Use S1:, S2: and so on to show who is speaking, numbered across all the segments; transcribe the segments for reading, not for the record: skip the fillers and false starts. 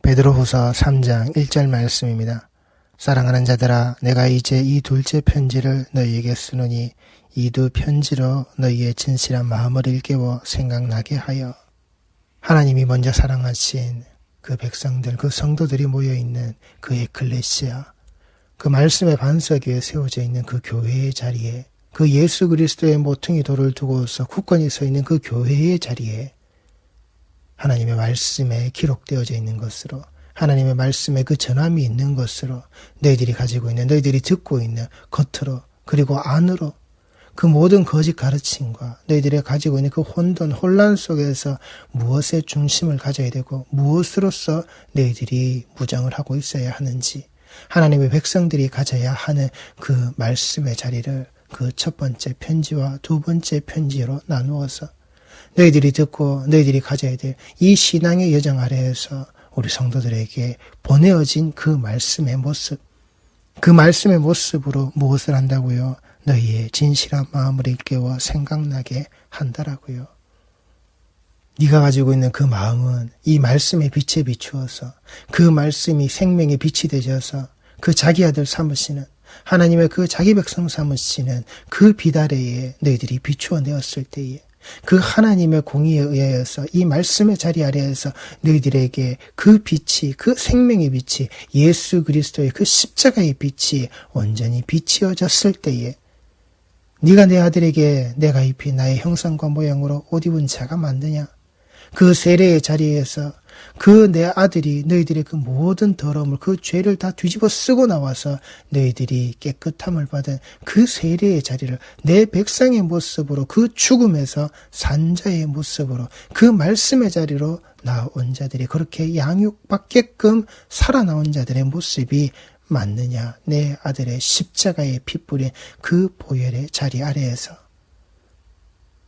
S1: 베드로후서 3장 1절 말씀입니다. 사랑하는 자들아, 내가 이제 이 둘째 편지를 너희에게 쓰노니 이 두 편지로 너희의 진실한 마음을 일깨워 생각나게 하여. 하나님이 먼저 사랑하신 그 백성들, 그 성도들이 모여있는 그 에클레시아, 그 말씀의 반석 위에 세워져 있는 그 교회의 자리에, 그 예수 그리스도의 모퉁이 돌을 두고서 굳건히 서 있는 그 교회의 자리에 하나님의 말씀에 기록되어져 있는 것으로, 하나님의 말씀에 그 전함이 있는 것으로, 너희들이 가지고 있는, 너희들이 듣고 있는 겉으로 그리고 안으로 그 모든 거짓 가르침과 너희들이 가지고 있는 그 혼란 속에서 무엇의 중심을 가져야 되고 무엇으로서 너희들이 무장을 하고 있어야 하는지, 하나님의 백성들이 가져야 하는 그 말씀의 자리를 그 첫 번째 편지와 두 번째 편지로 나누어서 너희들이 듣고 너희들이 가져야 될 이 신앙의 여정 아래에서 우리 성도들에게 보내어진 그 말씀의 모습, 그 말씀의 모습으로 무엇을 한다고요? 너희의 진실한 마음을 일깨워 생각나게 한다라고요. 네가 가지고 있는 그 마음은 이 말씀의 빛에 비추어서, 그 말씀이 생명의 빛이 되셔서 그 자기 아들 삼으시는, 하나님의 그 자기 백성 삼으시는 그 빛 아래에 너희들이 비추어내었을 때에 그 하나님의 공의에 의하여서 이 말씀의 자리 아래에서 너희들에게 그 빛이, 그 생명의 빛이, 예수 그리스도의 그 십자가의 빛이 온전히 비치어졌을 때에 네가 내 아들에게 내가 입힌 나의 형상과 모양으로 옷 입은 자가 맞느냐? 그 세례의 자리에서 그 내 아들이 너희들의 그 모든 더러움을, 그 죄를 다 뒤집어 쓰고 나와서 너희들이 깨끗함을 받은 그 세례의 자리를 내 백성의 모습으로, 그 죽음에서 산자의 모습으로, 그 말씀의 자리로 나온 자들이 그렇게 양육받게끔 살아나온 자들의 모습이 맞느냐? 내 아들의 십자가의 피 뿌린 그 보혈의 자리 아래에서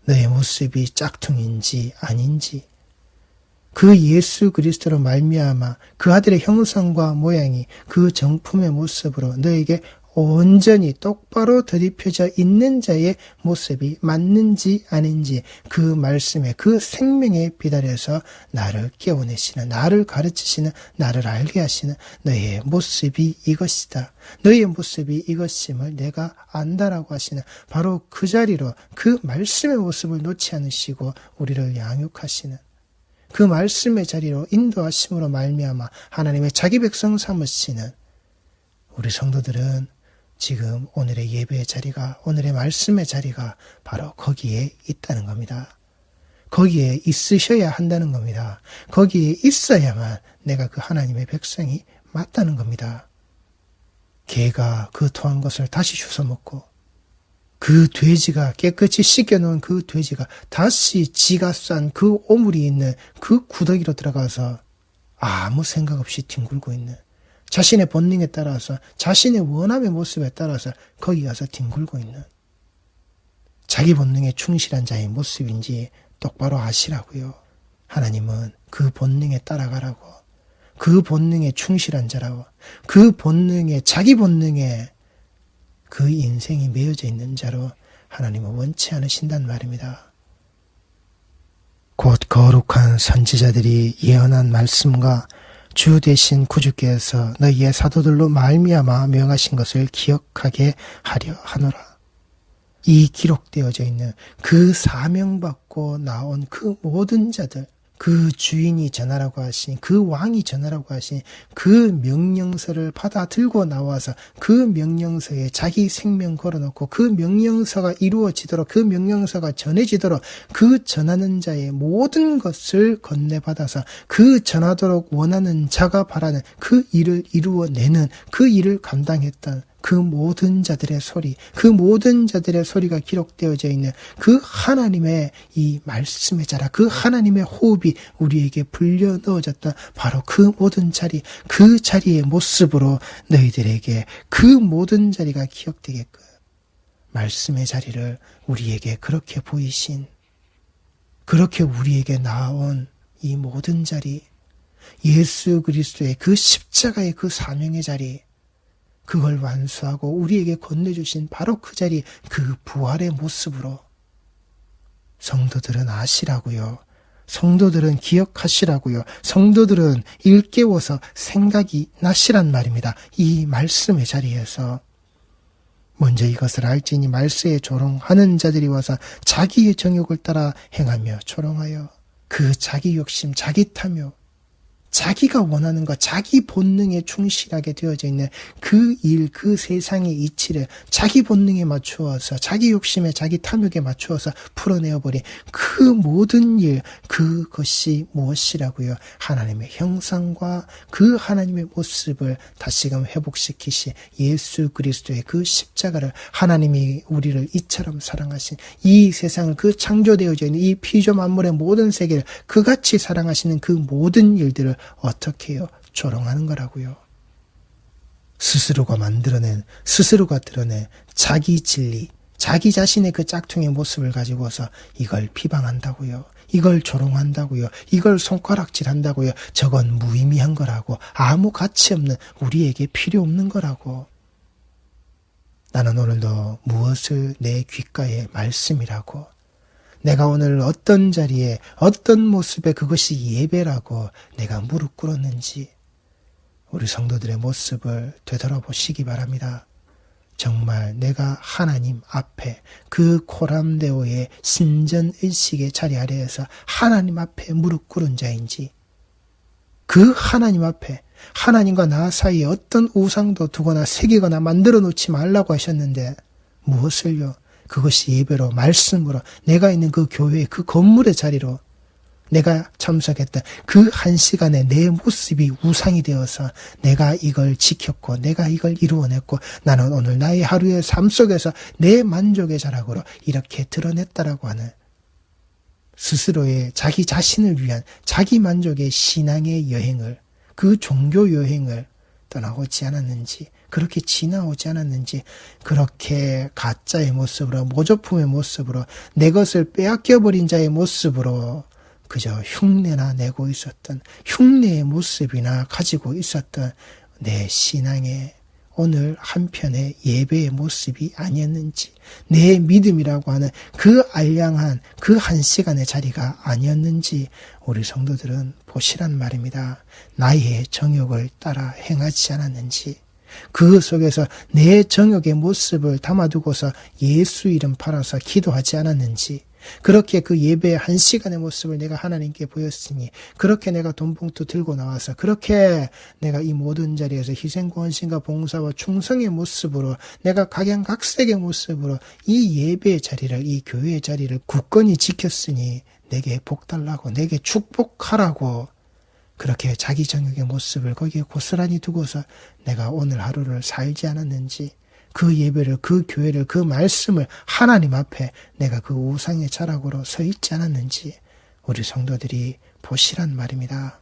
S1: 너의 모습이 짝퉁인지 아닌지, 그 예수 그리스도로 말미암아 그 아들의 형상과 모양이 그 정품의 모습으로 너에게 온전히 똑바로 드립혀져 있는 자의 모습이 맞는지 아닌지, 그 말씀의 그 생명의 빛 아래에서 나를 깨워내시는, 나를 가르치시는, 나를 알게 하시는 너의 모습이 이것이다, 너의 모습이 이것임을 내가 안다라고 하시는 바로 그 자리로 그 말씀의 모습을 놓지 않으시고 우리를 양육하시는 그 말씀의 자리로 인도하심으로 말미암아 하나님의 자기 백성 삼으시는 우리 성도들은 지금 오늘의 예배의 자리가, 오늘의 말씀의 자리가 바로 거기에 있다는 겁니다. 거기에 있으셔야 한다는 겁니다. 거기에 있어야만 내가 그 하나님의 백성이 맞다는 겁니다. 개가 그 토한 것을 다시 주워 먹고, 그 돼지가 깨끗이 씻겨놓은 그 돼지가 다시 지가 싼 그 오물이 있는 그 구더기로 들어가서 아무 생각 없이 뒹굴고 있는, 자신의 본능에 따라서, 자신의 원함의 모습에 따라서 거기 가서 뒹굴고 있는 자기 본능에 충실한 자의 모습인지 똑바로 아시라고요. 하나님은 그 본능에 따라가라고, 그 본능에 충실한 자라고, 그 본능에, 자기 본능에 그 인생이 매여져 있는 자로 하나님은 원치 않으신단 말입니다. 곧 거룩한 선지자들이 예언한 말씀과 주 대신 구주께서 너희의 사도들로 말미암아 명하신 것을 기억하게 하려 하노라. 이 기록되어져 있는 그 사명받고 나온 그 모든 자들, 그 주인이 전하라고 하신, 그 왕이 전하라고 하신 그 명령서를 받아 들고 나와서 그 명령서에 자기 생명 걸어놓고 그 명령서가 이루어지도록, 그 명령서가 전해지도록 그 전하는 자의 모든 것을 건네받아서 그 전하도록 원하는 자가 바라는 그 일을 이루어내는, 그 일을 감당했던 그 모든 자들의 소리, 그 모든 자들의 소리가 기록되어져 있는 그 하나님의 이 말씀의 자라, 그 하나님의 호흡이 우리에게 불려 넣어졌던 바로 그 모든 자리, 그 자리의 모습으로 너희들에게 그 모든 자리가 기억되게끔 말씀의 자리를 우리에게 그렇게 보이신, 그렇게 우리에게 나온 이 모든 자리, 예수 그리스도의 그 십자가의 그 사명의 자리, 그걸 완수하고 우리에게 건네주신 바로 그 자리, 그 부활의 모습으로 성도들은 아시라고요. 성도들은 기억하시라고요. 성도들은 일깨워서 생각이 나시란 말입니다. 이 말씀의 자리에서 먼저 이것을 알지니 말세에 조롱하는 자들이 와서 자기의 정욕을 따라 행하며 조롱하여 그 자기 욕심, 자기 탐욕, 자기가 원하는 것, 자기 본능에 충실하게 되어져 있는 그 일, 그 세상의 이치를 자기 본능에 맞추어서, 자기 욕심에, 자기 탐욕에 맞추어서 풀어내어버린 그 모든 일, 그것이 무엇이라고요? 하나님의 형상과 그 하나님의 모습을 다시금 회복시키신 예수 그리스도의 그 십자가를, 하나님이 우리를 이처럼 사랑하신, 이 세상을, 그 창조되어져 있는 이 피조 만물의 모든 세계를 그같이 사랑하시는 그 모든 일들을 어떻게 해요? 조롱하는 거라고요. 스스로가 만들어낸, 스스로가 드러낸 자기 진리, 자기 자신의 그 짝퉁의 모습을 가지고서 이걸 비방한다고요. 이걸 조롱한다고요. 이걸 손가락질한다고요. 저건 무의미한 거라고, 아무 가치 없는, 우리에게 필요 없는 거라고. 나는 오늘도 무엇을 내 귓가에 말씀이라고, 내가 오늘 어떤 자리에 어떤 모습에 그것이 예배라고 내가 무릎 꿇었는지 우리 성도들의 모습을 되돌아보시기 바랍니다. 정말 내가 하나님 앞에 그 코람데오의 신전의식의 자리 아래에서 하나님 앞에 무릎 꿇은 자인지, 그 하나님 앞에, 하나님과 나 사이에 어떤 우상도 두거나 새기거나 만들어 놓지 말라고 하셨는데 무엇을요? 그것이 예배로, 말씀으로, 내가 있는 그 교회, 그 건물의 자리로 내가 참석했던 그 한 시간에 내 모습이 우상이 되어서 내가 이걸 지켰고 내가 이걸 이루어냈고 나는 오늘 나의 하루의 삶 속에서 내 만족의 자락으로 이렇게 드러냈다라고 하는 스스로의 자기 자신을 위한 자기 만족의 신앙의 여행을, 그 종교 여행을 떠나오지 않았는지, 그렇게 지나오지 않았는지, 그렇게 가짜의 모습으로, 모조품의 모습으로, 내 것을 빼앗겨버린 자의 모습으로 그저 흉내나 내고 있었던, 흉내의 모습이나 가지고 있었던 내 신앙의 오늘 한편의 예배의 모습이 아니었는지, 내 믿음이라고 하는 그 알량한 그 한 시간의 자리가 아니었는지 우리 성도들은 보시란 말입니다. 나의 정욕을 따라 행하지 않았는지, 그 속에서 내 정욕의 모습을 담아두고서 예수 이름 팔아서 기도하지 않았는지, 그렇게 그 예배의 한 시간의 모습을 내가 하나님께 보였으니, 그렇게 내가 돈봉투 들고 나와서, 그렇게 내가 이 모든 자리에서 희생과 헌신과 봉사와 충성의 모습으로, 내가 각양각색의 모습으로 이 예배의 자리를, 이 교회의 자리를 굳건히 지켰으니 내게 복 달라고, 내게 축복하라고, 그렇게 자기 정욕의 모습을 거기에 고스란히 두고서 내가 오늘 하루를 살지 않았는지, 그 예배를, 그 교회를, 그 말씀을 하나님 앞에 내가 그 우상의 자락으로 서 있지 않았는지 우리 성도들이 보시란 말입니다.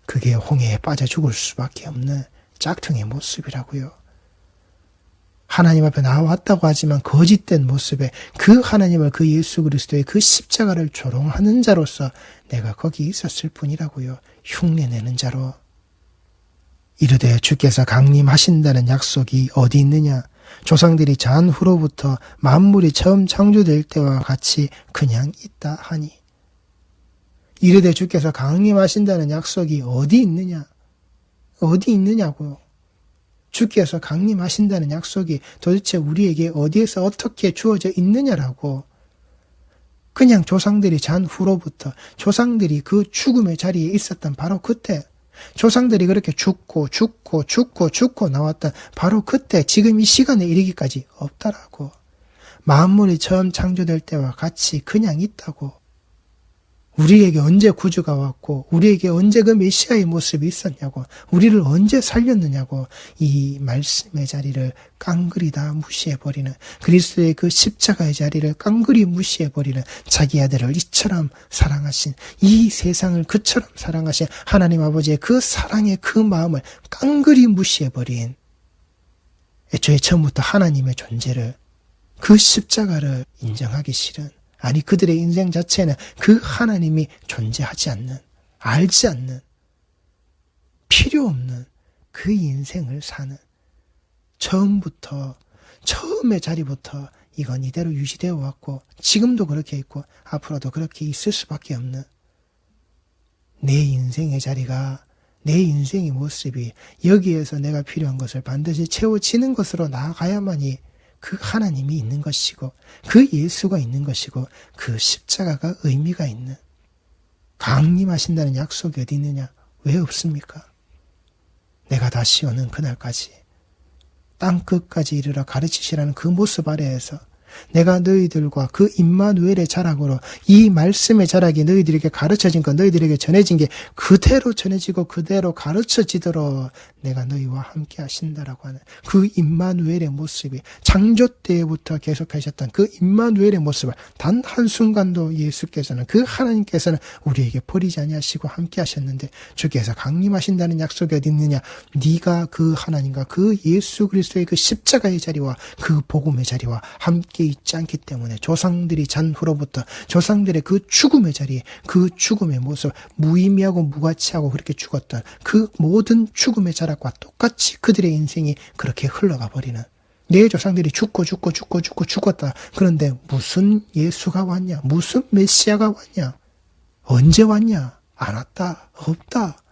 S1: 그게 홍해에 빠져 죽을 수밖에 없는 짝퉁의 모습이라고요. 하나님 앞에 나왔다고 하지만 거짓된 모습에 그 하나님을, 그 예수 그리스도의 그 십자가를 조롱하는 자로서 내가 거기 있었을 뿐이라고요. 흉내내는 자로. 이르되 주께서 강림하신다는 약속이 어디 있느냐? 조상들이 잔후로부터 만물이 처음 창조될 때와 같이 그냥 있다 하니. 이르되 주께서 강림하신다는 약속이 어디 있느냐? 어디 있느냐고요. 주께서 강림하신다는 약속이 도대체 우리에게 어디에서 어떻게 주어져 있느냐라고. 그냥 조상들이 잔후로부터, 조상들이 그 죽음의 자리에 있었던 바로 그때, 조상들이 그렇게 죽고 나왔던 바로 그때, 지금 이 시간에 이르기까지 없다라고. 만물이 처음 창조될 때와 같이 그냥 있다고. 우리에게 언제 구주가 왔고, 우리에게 언제 그 메시아의 모습이 있었냐고, 우리를 언제 살렸느냐고, 이 말씀의 자리를 깡그리 다 무시해버리는, 그리스도의 그 십자가의 자리를 깡그리 무시해버리는, 자기 아들을 이처럼 사랑하신, 이 세상을 그처럼 사랑하신 하나님 아버지의 그 사랑의 그 마음을 깡그리 무시해버린, 애초에 처음부터 하나님의 존재를, 그 십자가를 인정하기 싫은, 아니 그들의 인생 자체는 그 하나님이 존재하지 않는, 알지 않는, 필요 없는 그 인생을 사는, 처음의 자리부터 이건 이대로 유지되어 왔고 지금도 그렇게 있고 앞으로도 그렇게 있을 수밖에 없는 내 인생의 자리가, 내 인생의 모습이 여기에서 내가 필요한 것을 반드시 채워지는 것으로 나아가야만이 그 하나님이 있는 것이고 그 예수가 있는 것이고 그 십자가가 의미가 있는, 강림하신다는 약속이 어디 있느냐? 왜 없습니까? 내가 다시 오는 그날까지 땅끝까지 이르러 가르치시라는 그 모습 아래에서 내가 너희들과 그 임마누엘의 자락으로 이 말씀의 자락이 너희들에게 가르쳐진 것, 너희들에게 전해진 게 그대로 전해지고 그대로 가르쳐지도록 내가 너희와 함께 하신다라고 하는 그 임마누엘의 모습이 창조 때부터 계속하셨던 그 임마누엘의 모습을 단 한순간도 예수께서는, 그 하나님께서는 우리에게 버리지 아니하시고 함께 하셨는데 주께서 강림하신다는 약속이 어디 있느냐? 네가 그 하나님과 그 예수 그리스도의 그 십자가의 자리와 그 복음의 자리와 함께 있지 않기 때문에 조상들이 잔 후로부터 조상들의 그 죽음의 자리, 그 죽음의 모습, 무의미하고 무가치하고 그렇게 죽었던 그 모든 죽음의 자락과 똑같이 그들의 인생이 그렇게 흘러가 버리는, 내 조상들이 죽었다. 그런데 무슨 예수가 왔냐? 무슨 메시아가 왔냐? 언제 왔냐? 안 왔다. 없다.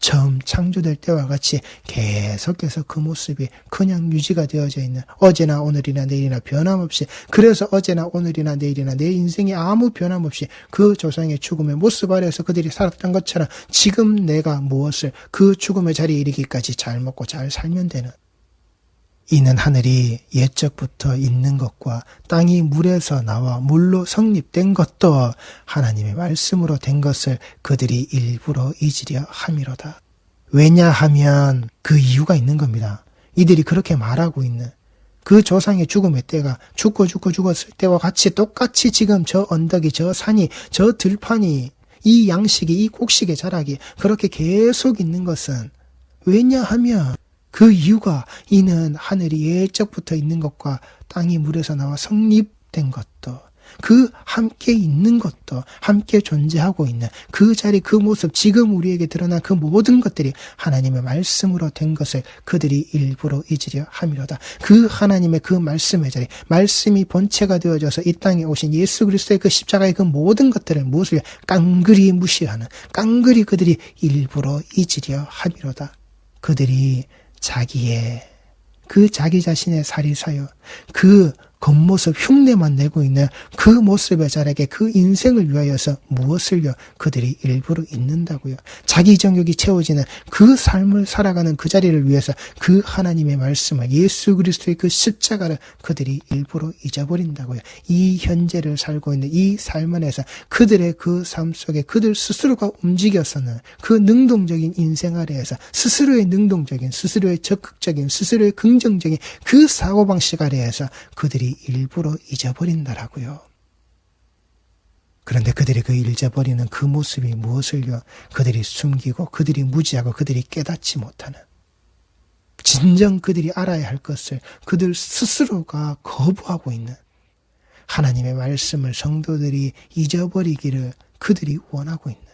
S1: 처음 창조될 때와 같이 계속해서 그 모습이 그냥 유지가 되어져 있는, 어제나 오늘이나 내일이나 변함없이, 그래서 어제나 오늘이나 내일이나 내 인생에 아무 변함없이 그 조상의 죽음의 모습 아래에서 그들이 살았던 것처럼 지금 내가 무엇을 그 죽음의 자리에 이르기까지 잘 먹고 잘 살면 되는, 이는 하늘이 옛적부터 있는 것과 땅이 물에서 나와 물로 성립된 것도 하나님의 말씀으로 된 것을 그들이 일부러 잊으려 함이로다. 왜냐하면 그 이유가 있는 겁니다. 이들이 그렇게 말하고 있는 그 조상의 죽음의 때가 죽었을 때와 같이 똑같이 지금 저 언덕이, 저 산이, 저 들판이, 이 양식이, 이 곡식의 자락이 그렇게 계속 있는 것은 왜냐하면 그 이유가, 이는 하늘이 옛적부터 있는 것과 땅이 물에서 나와 성립된 것도, 그 함께 있는 것도, 함께 존재하고 있는 그 자리, 그 모습, 지금 우리에게 드러난 그 모든 것들이 하나님의 말씀으로 된 것을 그들이 일부러 잊으려 함이로다. 그 하나님의 그 말씀의 자리, 말씀이 본체가 되어져서 이 땅에 오신 예수 그리스도의 그 십자가의 그 모든 것들을 무엇을 깡그리 무시하는, 깡그리 그들이 일부러 잊으려 함이로다. 그들이 자기의 그 자기 자신의 사리사욕, 그 겉모습 흉내만 내고 있는 그 모습의 자락에 그 인생을 위하여서 무엇을요? 그들이 일부러 잊는다고요. 자기 정욕이 채워지는 그 삶을 살아가는 그 자리를 위해서 그 하나님의 말씀을, 예수 그리스도의 그 십자가를 그들이 일부러 잊어버린다고요. 이 현재를 살고 있는 이 삶 안에서 그들의 그 삶 속에 그들 스스로가 움직여서는 그 능동적인 인생 아래에서 스스로의 능동적인, 스스로의 적극적인, 스스로의 긍정적인 그 사고방식 아래에서 그들이 일부러 잊어버린다라고요. 그런데 그들이 그 잊어버리는 그 모습이 무엇을요? 그들이 숨기고 그들이 무지하고 그들이 깨닫지 못하는, 진정 그들이 알아야 할 것을 그들 스스로가 거부하고 있는 하나님의 말씀을 성도들이 잊어버리기를 그들이 원하고 있는,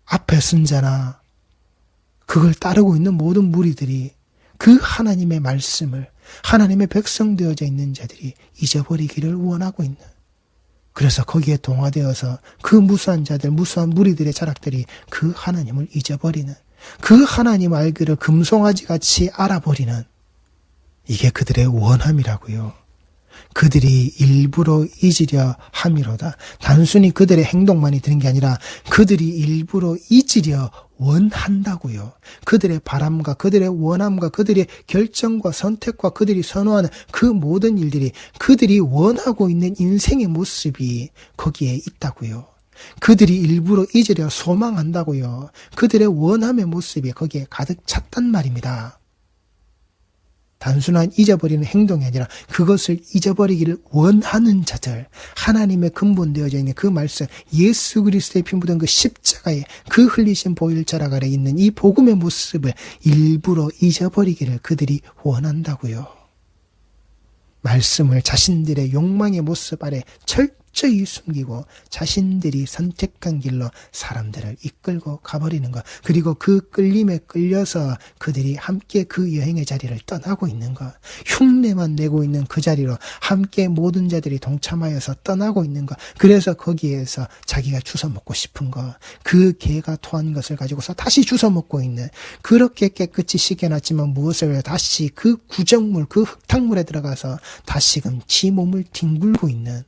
S1: 앞에 쓴 자나 그걸 따르고 있는 모든 무리들이 그 하나님의 말씀을, 하나님의 백성 되어져 있는 자들이 잊어버리기를 원하고 있는, 그래서 거기에 동화되어서 그 무수한 자들, 무수한 무리들의 자락들이 그 하나님을 잊어버리는, 그 하나님 알기를 금송아지같이 알아버리는, 이게 그들의 원함이라고요. 그들이 일부러 잊으려 함이로다. 단순히 그들의 행동만이 되는 게 아니라 그들이 일부러 잊으려 원한다고요. 그들의 바람과 그들의 원함과 그들의 결정과 선택과 그들이 선호하는 그 모든 일들이 그들이 원하고 있는 인생의 모습이 거기에 있다고요. 그들이 일부러 잊으려 소망한다고요. 그들의 원함의 모습이 거기에 가득 찼단 말입니다. 단순한 잊어버리는 행동이 아니라 그것을 잊어버리기를 원하는 자들, 하나님의 근본되어져 있는 그 말씀, 예수 그리스도의 피 묻은 그 십자가에 그 흘리신 보혈자락 아래 있는 이 복음의 모습을 일부러 잊어버리기를 그들이 원한다고요. 말씀을 자신들의 욕망의 모습 아래 철저히 숨기고 자신들이 선택한 길로 사람들을 이끌고 가버리는 것, 그리고 그 끌림에 끌려서 그들이 함께 그 여행의 자리를 떠나고 있는 것, 흉내만 내고 있는 그 자리로 함께 모든 자들이 동참하여서 떠나고 있는 것, 그래서 거기에서 자기가 주워 먹고 싶은 것, 그 개가 토한 것을 가지고서 다시 주워 먹고 있는, 그렇게 깨끗이 씻겨놨지만 무엇을 해요? 다시 그 구정물, 그 흙탕물에 들어가서 다시금 지 몸을 뒹굴고 있는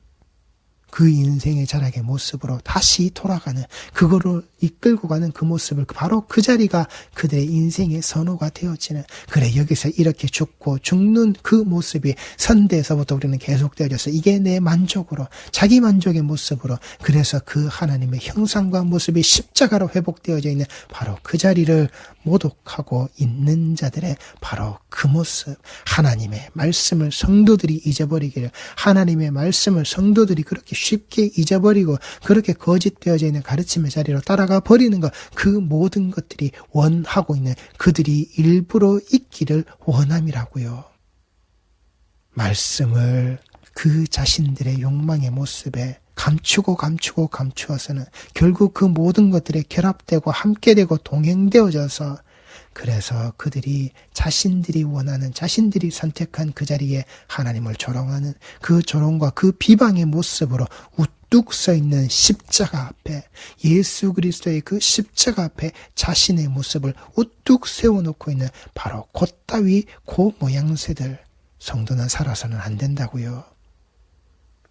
S1: 그 인생의 자락의 모습으로 다시 돌아가는, 그거를 이끌고 가는 그 모습을, 바로 그 자리가 그들의 인생의 선호가 되어지는, 그래 여기서 이렇게 죽고 죽는 그 모습이 선대에서부터 우리는 계속되어져서 이게 내 만족으로, 자기 만족의 모습으로, 그래서 그 하나님의 형상과 모습이 십자가로 회복되어져 있는 바로 그 자리를 모독하고 있는 자들의 바로 그 모습, 하나님의 말씀을 성도들이 잊어버리기를, 하나님의 말씀을 성도들이 그렇게 쉽게 잊어버리고 그렇게 거짓되어져 있는 가르침의 자리로 따라가 버리는 것, 그 모든 것들이 원하고 있는, 그들이 일부러 있기를 원함이라고요. 말씀을 그 자신들의 욕망의 모습에 감추어서는 결국 그 모든 것들에 결합되고 함께되고 동행되어져서, 그래서 그들이 자신들이 원하는, 자신들이 선택한 그 자리에 하나님을 조롱하는, 그 조롱과 그 비방의 모습으로 우뚝 서 있는 십자가 앞에, 예수 그리스도의 그 십자가 앞에 자신의 모습을 우뚝 세워놓고 있는 바로 곧따위 그 모양새들, 성도는 살아서는 안 된다고요.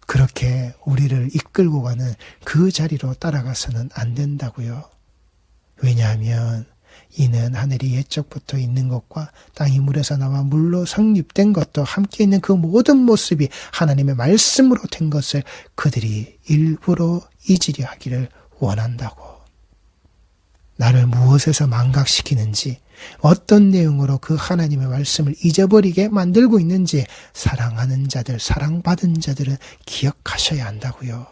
S1: 그렇게 우리를 이끌고 가는 그 자리로 따라가서는 안 된다고요. 왜냐하면 이는 하늘이 옛적부터 있는 것과 땅이 물에서 나와 물로 성립된 것도 함께 있는 그 모든 모습이 하나님의 말씀으로 된 것을 그들이 일부러 잊으려 하기를 원한다고. 나를 무엇에서 망각시키는지, 어떤 내용으로 그 하나님의 말씀을 잊어버리게 만들고 있는지 사랑하는 자들, 사랑받은 자들은 기억하셔야 한다고요.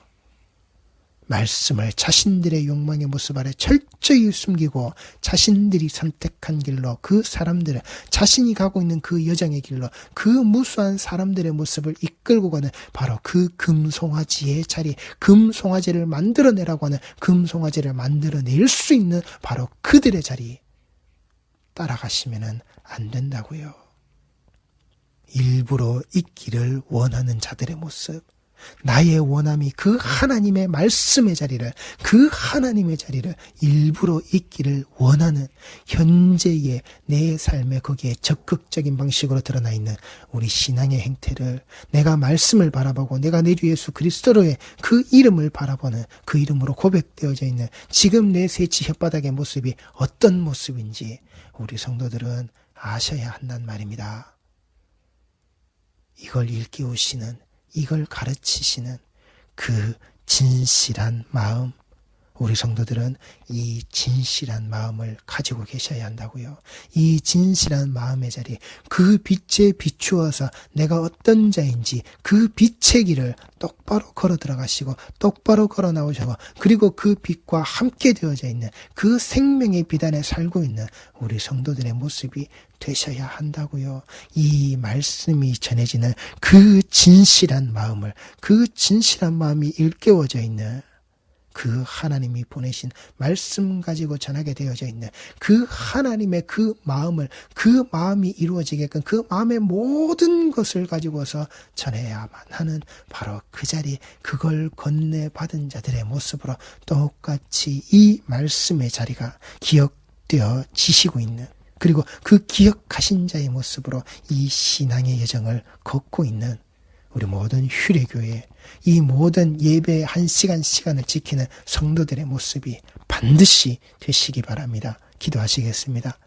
S1: 말씀을 자신들의 욕망의 모습 아래 철저히 숨기고 자신들이 선택한 길로, 그 사람들을, 자신이 가고 있는 그 여정의 길로 그 무수한 사람들의 모습을 이끌고 가는 바로 그 금송아지의 자리, 금송아지를 만들어내라고 하는, 금송아지를 만들어낼 수 있는 바로 그들의 자리 따라가시면 안 된다고요. 일부러 있기를 원하는 자들의 모습, 나의 원함이 그 하나님의 말씀의 자리를, 그 하나님의 자리를 일부러 있기를 원하는, 현재의 내 삶에 거기에 적극적인 방식으로 드러나 있는 우리 신앙의 행태를, 내가 말씀을 바라보고 내가 내 주 예수 그리스도로의 그 이름을 바라보는, 그 이름으로 고백되어져 있는 지금 내 새치 혓바닥의 모습이 어떤 모습인지 우리 성도들은 아셔야 한단 말입니다. 이걸 일깨우시는, 이걸 가르치시는 그 진실한 마음, 우리 성도들은 이 진실한 마음을 가지고 계셔야 한다고요. 이 진실한 마음의 자리, 그 빛에 비추어서 내가 어떤 자인지 그 빛의 길을 똑바로 걸어 들어가시고 똑바로 걸어 나오시고, 그리고 그 빛과 함께 되어져 있는 그 생명의 빛 안에 살고 있는 우리 성도들의 모습이 되셔야 한다고요. 이 말씀이 전해지는 그 진실한 마음을, 그 진실한 마음이 일깨워져 있는, 그 하나님이 보내신 말씀 가지고 전하게 되어져 있는 그 하나님의 그 마음을, 그 마음이 이루어지게끔 그 마음의 모든 것을 가지고서 전해야만 하는 바로 그 자리, 그걸 건네받은 자들의 모습으로 똑같이 이 말씀의 자리가 기억되어 지시고 있는, 그리고 그 기억하신 자의 모습으로 이 신앙의 여정을 걷고 있는 우리 모든 휴례교회, 이 모든 예배의 한 시간을 지키는 성도들의 모습이 반드시 되시기 바랍니다. 기도하시겠습니다.